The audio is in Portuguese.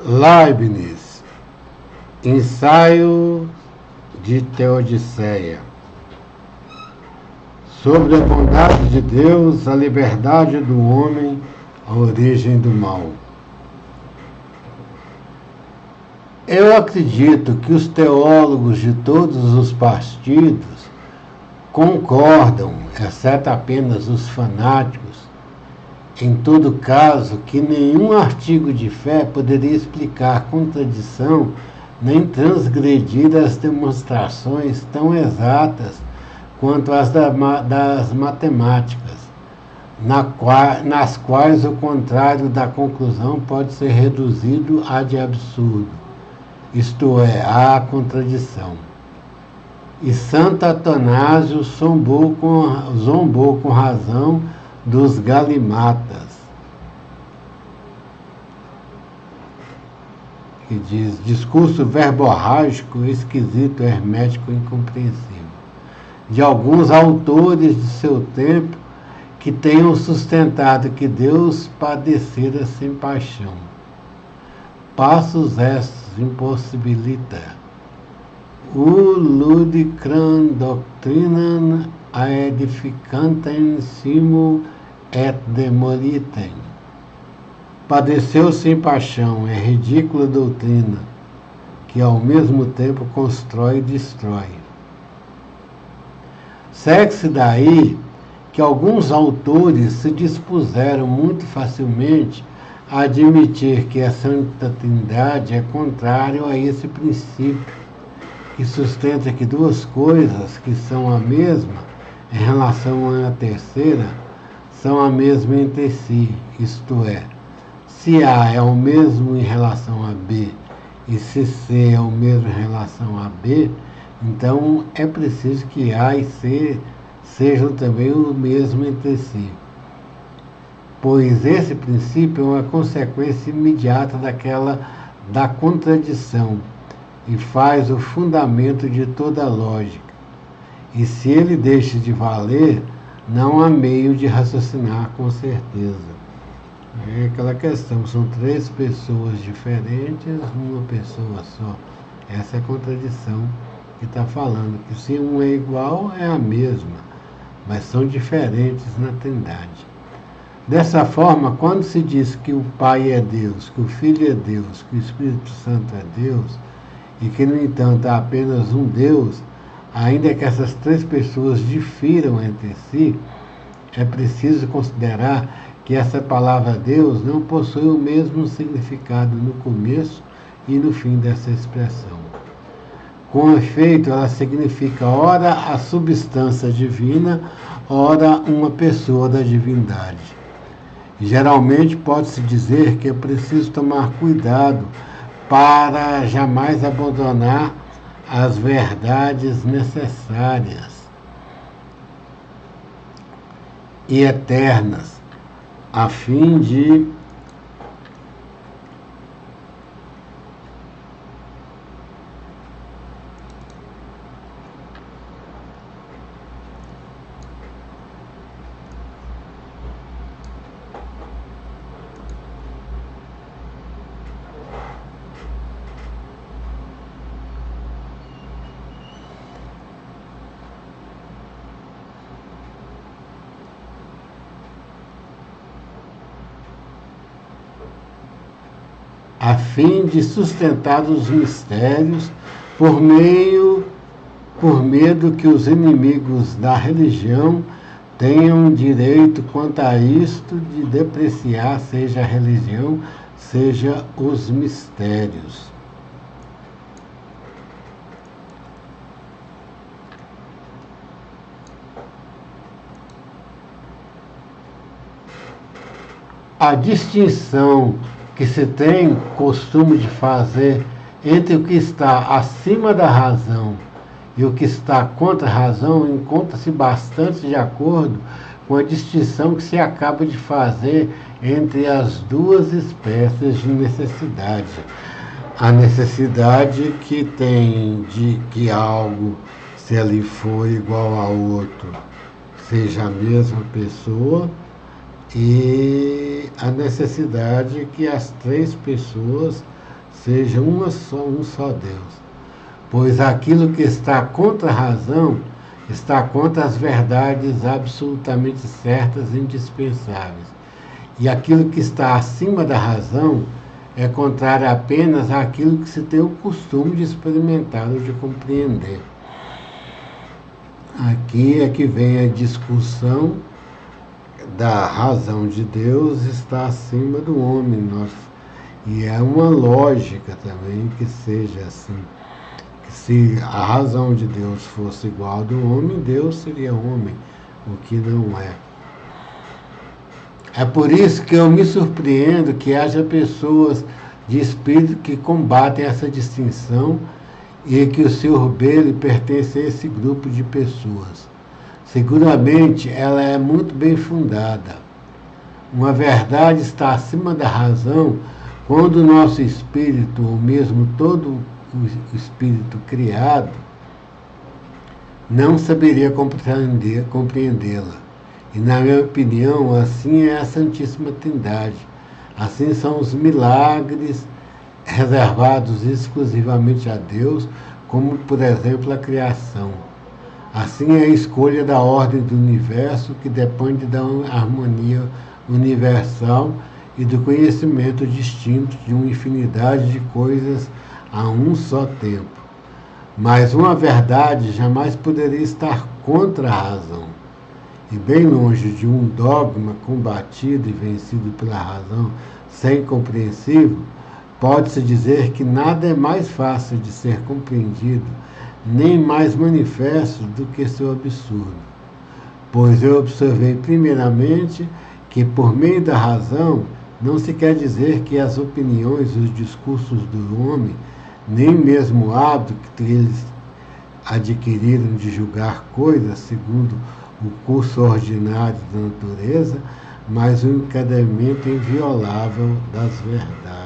Leibniz, Ensaio de Teodiceia, sobre a bondade de Deus, a liberdade do homem, a origem do mal. Eu acredito que os teólogos de todos os partidos concordam, exceto apenas os fanáticos, em todo caso, que nenhum artigo de fé poderia explicar contradição nem transgredir as demonstrações tão exatas quanto as das matemáticas, nas quais o contrário da conclusão pode ser reduzido a de absurdo, isto é, à contradição. E Santo Atanásio zombou com razão dos galimatas, que diz discurso verborrágico, esquisito, hermético, incompreensível, de alguns autores de seu tempo que tenham sustentado que Deus padecera sem paixão. Passus est impossibilita. Ludicram doctrinam aedificantem simul et demolitem. Padeceu sem paixão é ridícula doutrina, que ao mesmo tempo constrói e destrói. Segue-se daí que alguns autores se dispuseram muito facilmente a admitir que a Santa Trindade é contrário a esse princípio, que sustenta que duas coisas que são a mesma em relação à terceira são a mesma entre si, isto é, se A é o mesmo em relação a B e se C é o mesmo em relação a B, então é preciso que A e C sejam também o mesmo entre si, pois esse princípio é uma consequência imediata da contradição e faz o fundamento de toda a lógica. E se ele deixa de valer, não há meio de raciocinar com certeza. É aquela questão, são três pessoas diferentes, uma pessoa só. Essa é a contradição que está falando, que se um é igual, é a mesma, mas são diferentes na Trindade. Dessa forma, quando se diz que o Pai é Deus, que o Filho é Deus, que o Espírito Santo é Deus, e que, no entanto, há apenas um Deus, ainda que essas três pessoas difiram entre si, é preciso considerar que essa palavra Deus não possui o mesmo significado no começo e no fim dessa expressão. Com efeito, ela significa ora a substância divina, ora uma pessoa da divindade. Geralmente pode-se dizer que é preciso tomar cuidado para jamais abandonar as verdades necessárias e eternas, a fim de sustentar os mistérios por medo que os inimigos da religião tenham direito quanto a isto de depreciar, seja a religião, seja os mistérios. A distinção que se tem costume de fazer entre o que está acima da razão e o que está contra a razão encontra-se bastante de acordo com a distinção que se acaba de fazer entre as duas espécies de necessidade. A necessidade que tem de que algo, se ele for igual ao outro, seja a mesma pessoa, e a necessidade que as três pessoas seja um só Deus. Pois aquilo que está contra a razão está contra as verdades absolutamente certas e indispensáveis. E aquilo que está acima da razão é contrário apenas àquilo que se tem o costume de experimentar ou de compreender. Aqui é que vem a discussão da razão de Deus está acima do homem. E é uma lógica também que seja assim. Que se a razão de Deus fosse igual a do homem, Deus seria homem, o que não é. É por isso que eu me surpreendo que haja pessoas de espírito que combatem essa distinção e que o Sr. Bailey pertence a esse grupo de pessoas. Seguramente ela é muito bem fundada. Uma verdade está acima da razão quando o nosso espírito, ou mesmo todo o espírito criado, não saberia compreendê-la. E, na minha opinião, assim é a Santíssima Trindade. Assim são os milagres reservados exclusivamente a Deus, como, por exemplo, a criação. Assim é a escolha da ordem do universo, que depende da harmonia universal e do conhecimento distinto de uma infinidade de coisas a um só tempo. Mas uma verdade jamais poderia estar contra a razão. E bem longe de um dogma combatido e vencido pela razão sem compreensível, pode-se dizer que nada é mais fácil de ser compreendido, nem mais manifesto do que seu absurdo. Pois eu observei primeiramente que por meio da razão não se quer dizer que as opiniões e os discursos do homem, nem mesmo o hábito que eles adquiriram de julgar coisas segundo o curso ordinário da natureza, mas o encadeamento inviolável das verdades.